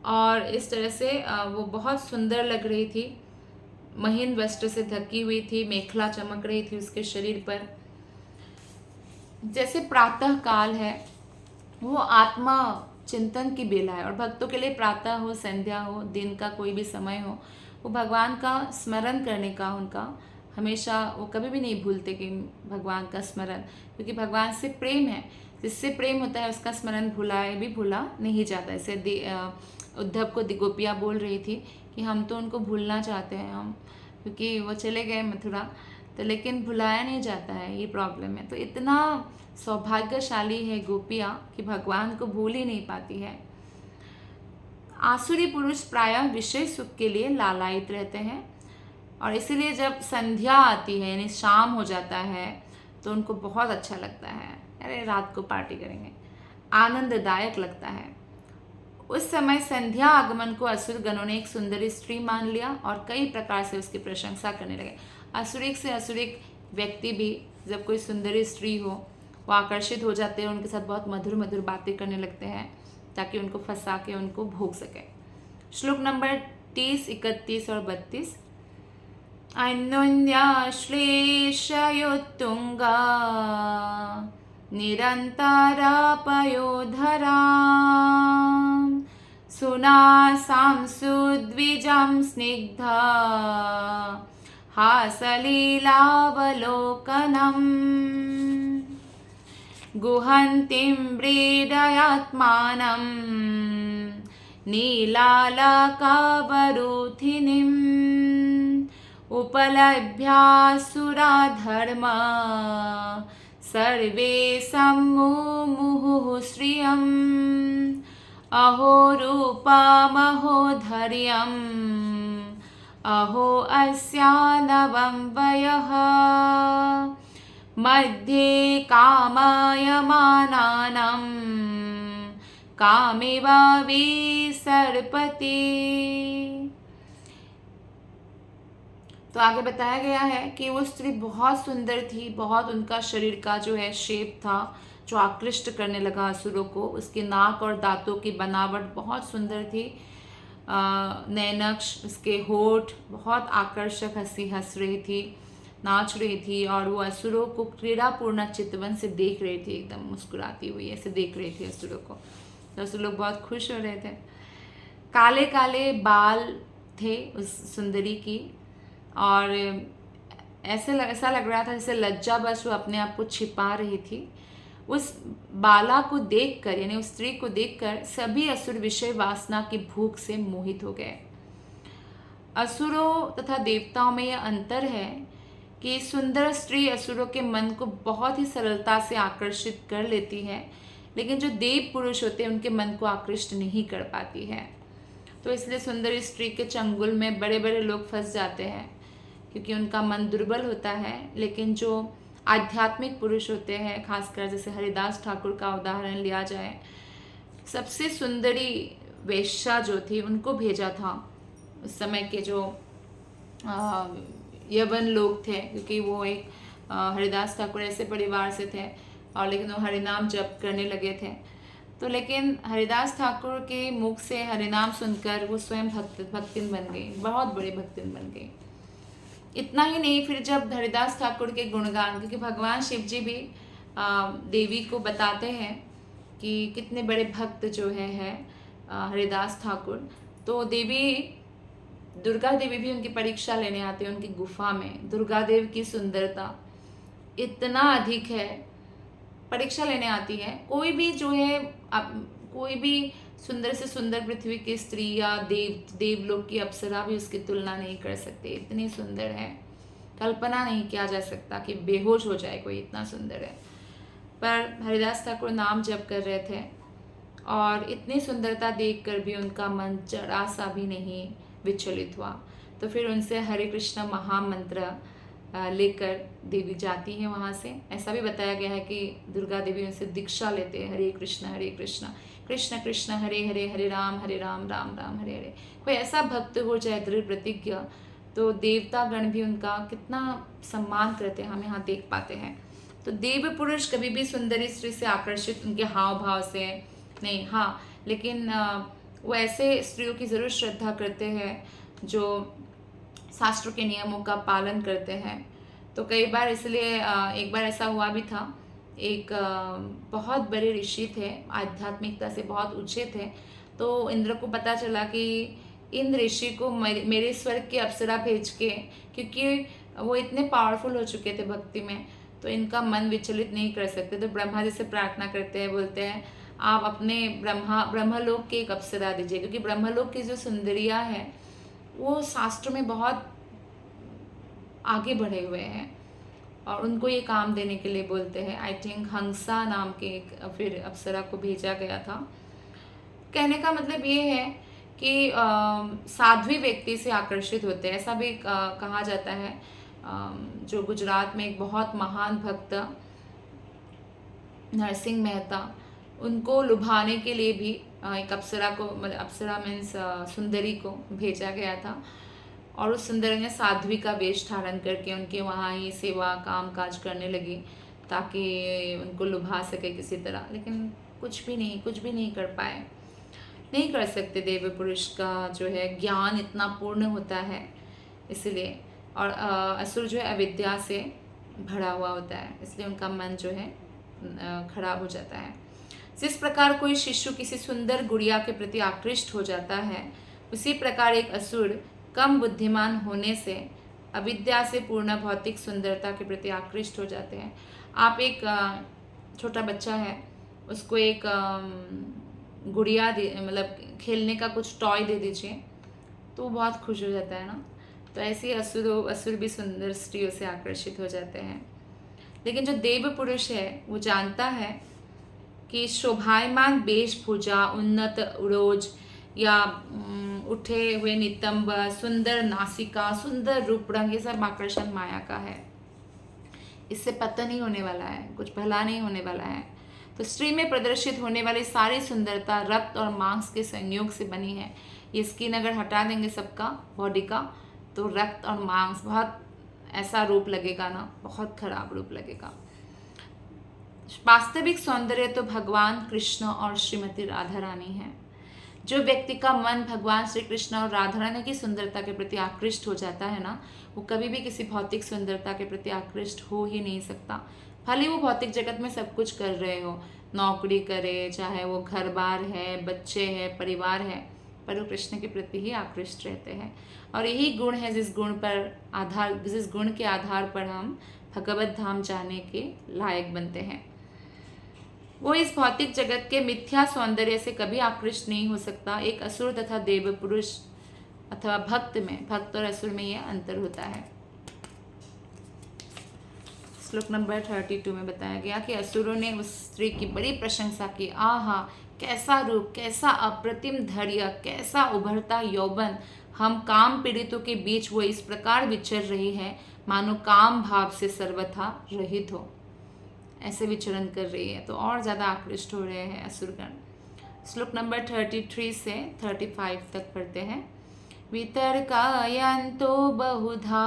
और इस तरह से वो बहुत सुंदर लग रही थी, महीन वस्त्र से ढकी हुई थी, मेखला चमक रही थी उसके शरीर पर। जैसे प्रातः काल है वो आत्मा चिंतन की बेला है और भक्तों के लिए प्रातः हो, संध्या हो, दिन का कोई भी समय हो, वो भगवान का स्मरण करने का उनका हमेशा, वो कभी भी नहीं भूलते कि भगवान का स्मरण, क्योंकि भगवान से प्रेम है, जिससे प्रेम होता है उसका स्मरण भूला नहीं जाता। ऐसे उद्धव को गोपियाँ बोल रही थी कि हम तो उनको भूलना चाहते हैं, हम क्योंकि वो चले गए मथुरा, तो लेकिन भुलाया नहीं जाता है, ये प्रॉब्लम है। तो इतना सौभाग्यशाली है गोपियाँ कि भगवान को भूल ही नहीं पाती है। आसुरी पुरुष प्रायः विषय सुख के लिए लालायित रहते हैं और इसीलिए जब संध्या आती है यानी शाम हो जाता है तो उनको बहुत अच्छा लगता है, अरे रात को पार्टी करेंगे, आनंददायक लगता है। उस समय संध्या आगमन को असुर गणों ने एक सुंदरी स्त्री मान लिया और कई प्रकार से उसकी प्रशंसा करने लगे। असुरिक से असुरिक व्यक्ति भी जब कोई सुंदरी स्त्री हो वो आकर्षित हो जाते हैं, उनके साथ बहुत मधुर मधुर बातें करने लगते हैं ताकि उनको फंसा के उनको भोग सके। श्लोक नंबर 30, 31 और 32। अन्योन्या श्लेषयोत्तुंगा निरंतरा पयोधरा सुनासां सुद्विजं स्निग्धा हासलीलावलोकनम् गुहन्तीं व्रीडयात्मानं नीलालकावरुथिनीम् उपलभ्यासुरा धर्म सर्वे सम्मुमुहुः श्रियम् अहो रूपमहो धैर्यम् अहो अस्या नवं वयः मध्ये कामयमानानां कामेव विसर्पति। तो आगे बताया गया है कि वो स्त्री बहुत सुंदर थी, बहुत उनका शरीर का जो है शेप था जो आकृष्ट करने लगा असुरों को। उसके नाक और दांतों की बनावट बहुत सुंदर थी, नैनक्ष, उसके होठ बहुत आकर्षक हंस रही थी, नाच रही थी और वो असुरों को क्रीड़ापूर्ण चितवन से देख रही थी, एकदम मुस्कुराती हुई ऐसे देख रही थी असुरों को। तो असुर लोग बहुत खुश हो रहे थे। काले काले बाल थे उस सुंदरी की और ऐसा लग रहा था जैसे लज्जावश वो अपने आप को छिपा रही थी। उस बाला को देखकर यानी उस स्त्री को देखकर सभी असुर विषय वासना की भूख से मोहित हो गए। असुरों तथा देवताओं में यह अंतर है कि सुंदर स्त्री असुरों के मन को बहुत ही सरलता से आकर्षित कर लेती है, लेकिन जो देव पुरुष होते हैं उनके मन को आकृष्ट नहीं कर पाती है। तो इसलिए सुंदर स्त्री के चंगुल में बड़े बड़े लोग फंस जाते हैं क्योंकि उनका मन दुर्बल होता है। लेकिन जो आध्यात्मिक पुरुष होते हैं, खासकर जैसे हरिदास ठाकुर का उदाहरण लिया जाए, सबसे सुंदरी वेश्या जो थी उनको भेजा था उस समय के जो यवन लोग थे, क्योंकि वो एक हरिदास ठाकुर ऐसे परिवार से थे, और लेकिन वो हरिनाम जप करने लगे थे। तो लेकिन हरिदास ठाकुर के मुख से हरिनाम सुनकर वो स्वयं भक्तिन बन गई, बहुत बड़े भक्तिन बन गई। इतना ही नहीं, फिर जब हरिदास ठाकुर के गुणगान, क्योंकि भगवान शिव जी भी देवी को बताते हैं कि कितने बड़े भक्त जो है हरिदास ठाकुर, तो देवी दुर्गा देवी भी उनकी परीक्षा लेने आती है उनकी गुफा में। दुर्गा देवी की सुंदरता इतना अधिक है, परीक्षा लेने आती है। कोई भी जो है कोई भी सुंदर से सुंदर पृथ्वी की स्त्री या देवलोक की अप्सरा भी उसकी तुलना नहीं कर सकते, इतनी सुंदर है, कल्पना नहीं किया जा सकता कि बेहोश हो जाए कोई, इतना सुंदर है। पर हरिदास ठाकुर नाम जप कर रहे थे और इतनी सुंदरता देखकर भी उनका मन जरा सा भी नहीं विचलित हुआ। तो फिर उनसे हरे कृष्ण महामंत्र लेकर देवी जाती है वहाँ से। ऐसा भी बताया गया है कि दुर्गा देवी उनसे दीक्षा लेते हैं, हरे कृष्ण कृष्ण कृष्ण हरे हरे, हरे राम राम राम हरे हरे। कोई ऐसा भक्त हो जाए दृढ़ प्रतिज्ञ, तो देवता गण भी उनका कितना सम्मान करते हैं, हम यहाँ देख पाते हैं। तो देव पुरुष कभी भी सुंदरी स्त्री से आकर्षित उनके हाव भाव से नहीं, हाँ, लेकिन वो ऐसे स्त्रियों की ज़रूर श्रद्धा करते हैं जो शास्त्रों के नियमों का पालन करते हैं। तो कई बार इसलिए एक बार ऐसा हुआ भी था, एक बहुत बड़े ऋषि थे, आध्यात्मिकता से बहुत ऊंचे थे। तो इंद्र को पता चला कि इन ऋषि को मेरे स्वर्ग के अप्सरा भेज के, क्योंकि वो इतने पावरफुल हो चुके थे भक्ति में, तो इनका मन विचलित नहीं कर सकते। तो ब्रह्मा जी से प्रार्थना करते हैं, बोलते हैं आप अपने ब्रह्मलोक के एक अप्सरा दीजिए, क्योंकि ब्रह्मलोक की जो सुंदरियाँ हैं वो शास्त्र में बहुत आगे बढ़े हुए हैं, और उनको ये काम देने के लिए बोलते हैं। आई थिंक हंसा नाम के एक फिर अप्सरा को भेजा गया था। कहने का मतलब ये है कि साध्वी व्यक्ति से आकर्षित होते हैं, ऐसा भी कहा जाता है। जो गुजरात में एक बहुत महान भक्त नरसिंह मेहता, उनको लुभाने के लिए भी एक अप्सरा को, मतलब अप्सरा मीन्स सुंदरी को भेजा गया था, और उस सुंदरी ने साध्वी का वेश धारण करके उनके वहाँ ही सेवा काम काज करने लगी ताकि उनको लुभा सके किसी तरह। लेकिन कुछ भी नहीं कर पाए, नहीं कर सकते। देव पुरुष का जो है ज्ञान इतना पूर्ण होता है इसलिए, और असुर जो है अविद्या से भरा हुआ होता है, इसलिए उनका मन जो है खराब हो जाता है। जिस प्रकार कोई शिशु किसी सुंदर गुड़िया के प्रति आकृष्ट हो जाता है, उसी प्रकार एक असुर कम बुद्धिमान होने से अविद्या से पूर्ण भौतिक सुंदरता के प्रति आकृष्ट हो जाते हैं। आप एक छोटा बच्चा है, उसको एक गुड़िया मतलब खेलने का कुछ टॉय दे दीजिए तो वो बहुत खुश हो जाता है ना। तो ऐसे ही असुर भी सुंदर स्त्रियों से आकर्षित हो जाते हैं। लेकिन जो देव पुरुष है वो जानता है कि शोभायमान वेशभूषा, उन्नत उरोज या उठे हुए नितंब, सुंदर नासिका, सुंदर रूप रंग, ये सब आकर्षण माया का है। इससे पतन नहीं होने वाला है, कुछ भला नहीं होने वाला है। तो स्त्री में प्रदर्शित होने वाली सारी सुंदरता रक्त और मांस के संयोग से बनी है। ये स्किन अगर हटा देंगे सबका बॉडी का, तो रक्त और मांस बहुत ऐसा रूप लगेगा ना, बहुत खराब रूप लगेगा। वास्तविक सौंदर्य तो भगवान कृष्ण और श्रीमती राधा रानी है। जो व्यक्ति का मन भगवान श्री कृष्ण और राधा रानी की सुंदरता के प्रति आकृष्ट हो जाता है ना, वो कभी भी किसी भौतिक सुंदरता के प्रति आकृष्ट हो ही नहीं सकता। भले वो भौतिक जगत में सब कुछ कर रहे हो, नौकरी करे, चाहे वो घर बार है, बच्चे हैं, परिवार है, पर वो कृष्ण के प्रति ही आकृष्ट रहते हैं। और यही गुण है जिस गुण के आधार पर हम भगवत धाम जाने के लायक बनते हैं। वो इस भौतिक जगत के मिथ्या सौंदर्य से कभी आकृष्ट नहीं हो सकता। एक असुर तथा देव पुरुष अथवा भक्त और असुर में यह अंतर होता है। श्लोक नंबर 32 में बताया गया कि असुरों ने उस स्त्री की बड़ी प्रशंसा की। आहा, कैसा रूप, कैसा अप्रतिम धैर्य, कैसा उभरता यौवन। हम काम पीड़ितों के बीच वो इस प्रकार विचर रही है मानो काम भाव से सर्वथा रहित हो, ऐसे विचरण कर रही है। तो और ज़्यादा आकृष्ट हो रहे हैं असुरगण। श्लोक नंबर 33 से 35 तक पढ़ते हैं। वितर्कयन्तो बहुधा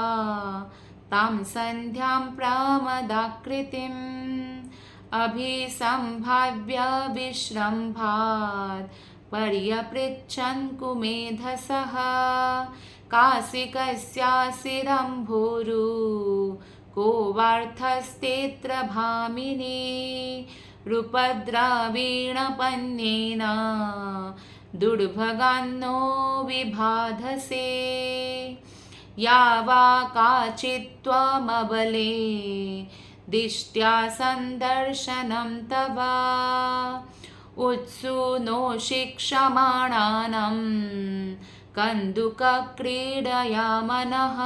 तां सन्ध्यां प्रमदाकृतिम् अभिसम्भाव्य विश्रम्भात् पर्यपृच्छन् कुमेधसः काशिकस्यासि रम्भोरु को वार्थस्तेऽत्र भामिनी रूपद्रवीणपन्येन दुर्भगान्नो विबाधसे या वा काचित्त्वमबले दिष्ट्या सन्दर्शनं तव उत्सूनो शिक्षमाणानं कन्दुकक्रीडया मनः।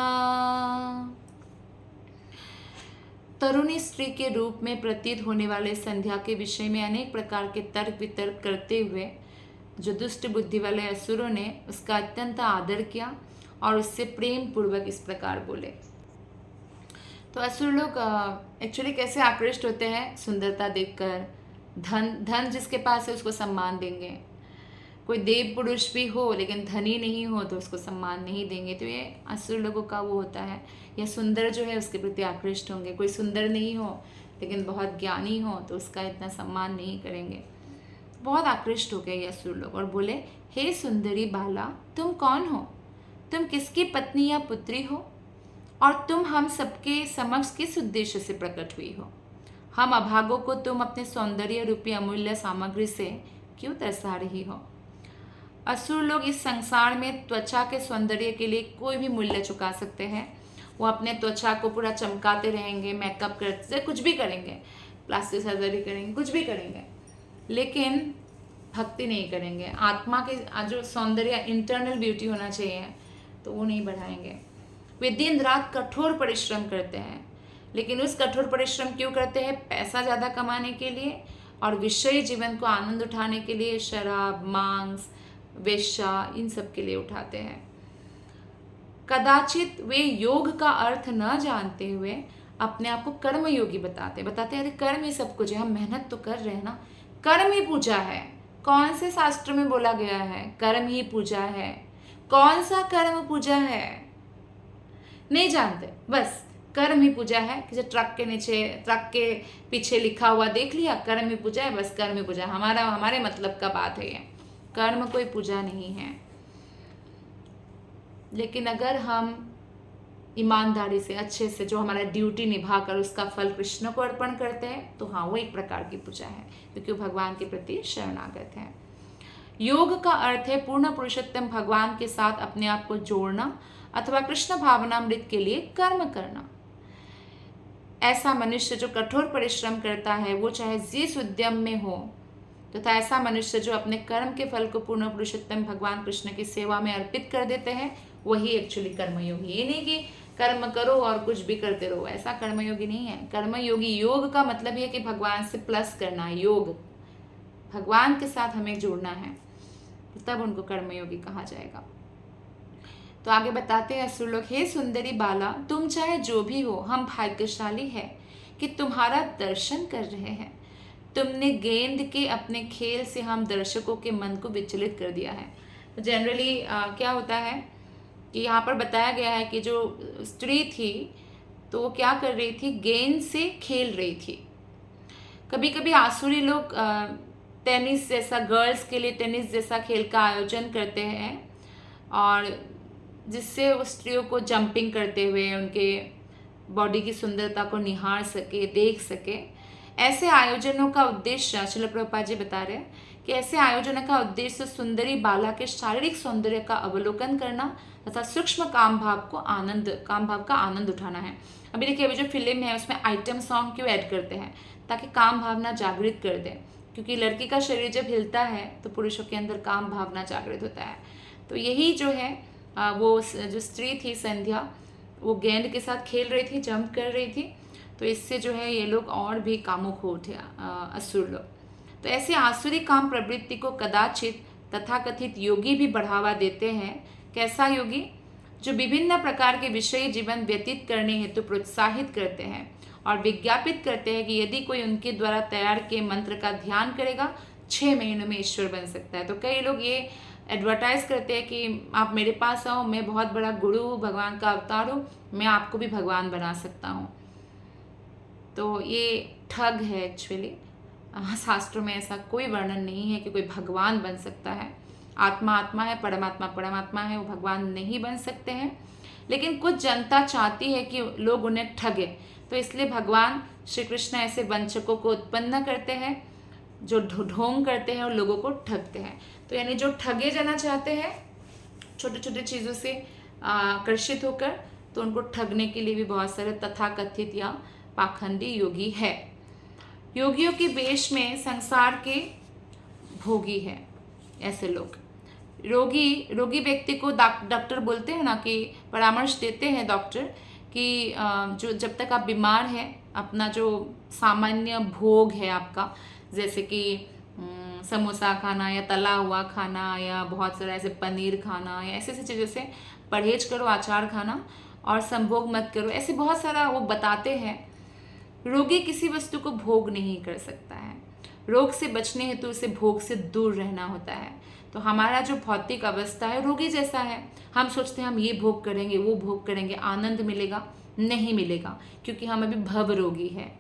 तरुणी स्त्री के रूप में प्रतीत होने वाले संध्या के विषय में अनेक प्रकार के तर्क वितर्क करते हुए जो दुष्ट बुद्धि वाले असुरों ने उसका अत्यंत आदर किया और उससे प्रेम पूर्वक इस प्रकार बोले। तो असुर लोग एक्चुअली कैसे आकृष्ट होते हैं सुंदरता देखकर। धन जिसके पास है उसको सम्मान देंगे। कोई देव पुरुष भी हो लेकिन धनी नहीं हो तो उसको सम्मान नहीं देंगे। तो ये असुर लोगों का वो होता है। या सुंदर जो है उसके प्रति आकृष्ट होंगे। कोई सुंदर नहीं हो लेकिन बहुत ज्ञानी हो तो उसका इतना सम्मान नहीं करेंगे। बहुत आकृष्ट हो गए ये असुर लोग और बोले, हे सुंदरी बाला, तुम कौन हो? तुम किसकी पत्नी या पुत्री हो? और तुम हम सबके समक्ष किस उद्देश्य से प्रकट हुई हो? हम अभागों को तुम अपने सौंदर्य रूपी अमूल्य सामग्री से क्यों तरसा रही हो? असुर लोग इस संसार में त्वचा के सौंदर्य के लिए कोई भी मूल्य चुका सकते हैं। वो अपने त्वचा को पूरा चमकाते रहेंगे, मेकअप करते, कुछ भी करेंगे, प्लास्टिक सर्जरी करेंगे, कुछ भी करेंगे, लेकिन भक्ति नहीं करेंगे। आत्मा के जो सौंदर्य इंटरनल ब्यूटी होना चाहिए तो वो नहीं बढ़ाएंगे। वे दिन रात कठोर परिश्रम करते हैं, लेकिन उस कठोर परिश्रम क्यों करते हैं? पैसा ज़्यादा कमाने के लिए और विषयी जीवन को आनंद उठाने के लिए। शराब, मांस, वेश्या, इन सब के लिए उठाते हैं। कदाचित वे योग का अर्थ न जानते हुए अपने आप को कर्म योगी बताते अरे कर्म ही सब कुछ है, हम मेहनत तो कर रहे हैं ना, कर्म ही पूजा है। कौन से शास्त्र में बोला गया है कर्म ही पूजा है? कौन सा कर्म पूजा है? नहीं जानते, बस कर्म ही पूजा है। किसी ट्रक के पीछे लिखा हुआ देख लिया, कर्म ही पूजा है, बस कर्म ही पूजा। हमारे मतलब का बात है ये। कर्म कोई पूजा नहीं है। लेकिन अगर हम ईमानदारी से, अच्छे से, जो हमारा ड्यूटी निभाकर उसका फल कृष्ण को अर्पण करते हैं तो हाँ, वो एक प्रकार की पूजा है, क्योंकि वो भगवान के प्रति शरणागत है। योग का अर्थ है पूर्ण पुरुषोत्तम भगवान के साथ अपने आप को जोड़ना अथवा कृष्ण भावनामृत के लिए कर्म करना। ऐसा मनुष्य जो कठोर परिश्रम करता है, वो चाहे जिस उद्यम में हो, तथा ऐसा मनुष्य जो अपने कर्म के फल को पूर्ण पुरुषोत्तम भगवान कृष्ण की सेवा में अर्पित कर देते हैं, वही एक्चुअली कर्मयोगी। ये नहीं कि कर्म करो और कुछ भी करते रहो, ऐसा कर्मयोगी नहीं है। कर्मयोगी, योग का मतलब है कि भगवान से प्लस करना है। योग, भगवान के साथ हमें जुड़ना है, तब उनको कर्मयोगी कहा जाएगा। तो आगे बताते हैं असुर लोग, हे सुंदरी बाला, तुम चाहे जो भी हो, हम भाग्यशाली है कि तुम्हारा दर्शन कर रहे हैं। तुमने गेंद के अपने खेल से हम दर्शकों के मन को विचलित कर दिया है। तो जनरली क्या होता है कि यहाँ पर बताया गया है कि जो स्त्री थी तो वो क्या कर रही थी, गेंद से खेल रही थी। कभी कभी आसुरी लोग टेनिस जैसा, गर्ल्स के लिए टेनिस जैसा खेल का आयोजन करते हैं और जिससे वो स्त्रियों को जंपिंग करते हुए उनके बॉडी की सुंदरता को निहार सके, देख सके। ऐसे आयोजनों का उद्देश्य, श्रील प्रभुपाद जी बता रहे हैं कि ऐसे आयोजनों का उद्देश्य सुंदरी बाला के शारीरिक सौंदर्य का अवलोकन करना तथा सूक्ष्म काम भाव का आनंद उठाना है। अभी देखिए, अभी जो फिल्म है उसमें आइटम सॉन्ग क्यों ऐड करते हैं? ताकि काम भावना जागृत कर दे, क्योंकि लड़की का शरीर जब हिलता है तो पुरुषों के अंदर काम भावना जागृत होता है। तो यही जो है वो जो स्त्री थी संध्या, वो गेंद के साथ खेल रही थी, जंप कर रही थी। तो इससे जो है ये लोग और भी कामुक हो उठे, असुर लोग। तो ऐसे आसुरी काम प्रवृत्ति को कदाचित तथाकथित योगी भी बढ़ावा देते हैं। कैसा योगी? जो विभिन्न प्रकार के विषयी जीवन व्यतीत करने हेतु प्रोत्साहित करते हैं और विज्ञापित करते हैं कि यदि कोई उनके द्वारा तैयार किए मंत्र का ध्यान करेगा 6 महीनों में ईश्वर बन सकता है। तो कई लोग ये एडवर्टाइज करते हैं कि आप मेरे पास आओ, मैं बहुत बड़ा गुरु हूँ, भगवान का अवतार हूँ, मैं आपको भी भगवान बना सकता हूँ। तो ये ठग है एक्चुअली। शास्त्रों में ऐसा कोई वर्णन नहीं है कि कोई भगवान बन सकता है। आत्मा आत्मा है, परमात्मा परमात्मा है, वो भगवान नहीं बन सकते हैं। लेकिन कुछ जनता चाहती है कि लोग उन्हें ठगे, तो इसलिए भगवान श्री कृष्ण ऐसे वंचकों को उत्पन्न करते हैं जो ढोंग करते हैं और लोगों को ठगते हैं। तो यानी जो ठगे जाना चाहते हैं छोटे छोटे चीज़ों से आकर्षित होकर, तो उनको ठगने के लिए भी बहुत सारे तथाकथित या पाखंडी योगी है। योगियों के वेश में संसार के भोगी है ऐसे लोग। रोगी व्यक्ति को डॉक्टर बोलते हैं ना, कि परामर्श देते हैं डॉक्टर कि जो जब तक आप बीमार हैं, अपना जो सामान्य भोग है आपका, जैसे कि समोसा खाना या तला हुआ खाना या बहुत सारा ऐसे पनीर खाना या ऐसे चीज़ों से परहेज करो, आचार खाना, और संभोग मत करो, ऐसे बहुत सारा वो बताते हैं। रोगी किसी वस्तु को भोग नहीं कर सकता है। रोग से बचने हेतु उसे भोग से दूर रहना होता है। तो हमारा जो भौतिक अवस्था है रोगी जैसा है। हम सोचते हैं हम ये भोग करेंगे, वो भोग करेंगे, आनंद मिलेगा, नहीं मिलेगा, क्योंकि हम अभी भव रोगी है।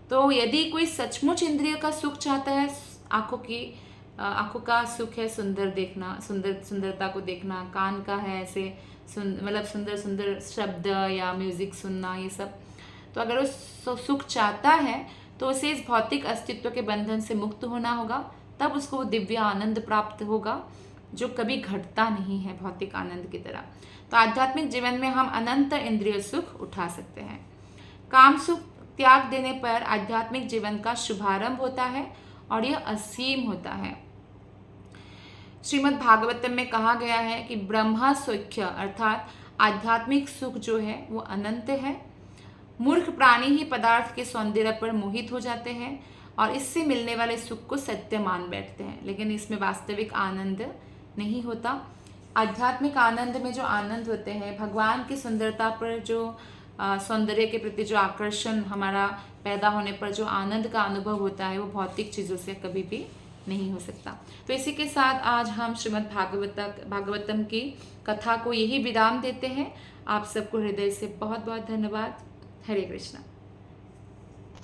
तो यदि कोई सचमुच इंद्रिय का सुख चाहता है, आंखों का सुख है सुंदर देखना, सुंदरता को देखना, कान का है ऐसे मतलब सुंदर सुंदर शब्द या म्यूजिक सुनना, ये सब, तो अगर वो सुख चाहता है तो उसे इस भौतिक अस्तित्व के बंधन से मुक्त होना होगा, तब उसको वो दिव्य आनंद प्राप्त होगा जो कभी घटता नहीं है भौतिक आनंद की तरह। तो आध्यात्मिक जीवन में हम अनंत इंद्रिय सुख उठा सकते हैं। काम सुख त्याग देने पर आध्यात्मिक जीवन का शुभारंभ होता है और यह असीम होता है। श्रीमद् भागवतम में कहा गया है कि ब्रह्मा सौख्य अर्थात आध्यात्मिक सुख जो है वो अनंत है। मूर्ख प्राणी ही पदार्थ के सौंदर्य पर मोहित हो जाते हैं और इससे मिलने वाले सुख को सत्य मान बैठते हैं, लेकिन इसमें वास्तविक आनंद नहीं होता। आध्यात्मिक आनंद में जो आनंद होते हैं, भगवान की सुंदरता पर जो सौंदर्य के प्रति जो आकर्षण हमारा पैदा होने पर जो आनंद का अनुभव होता है, वो भौतिक चीज़ों से कभी भी नहीं हो सकता। तो इसी के साथ आज हम श्रीमद् भागवतम की कथा को यही विराम देते हैं। आप सबको हृदय से बहुत बहुत धन्यवाद। हरे कृष्णा।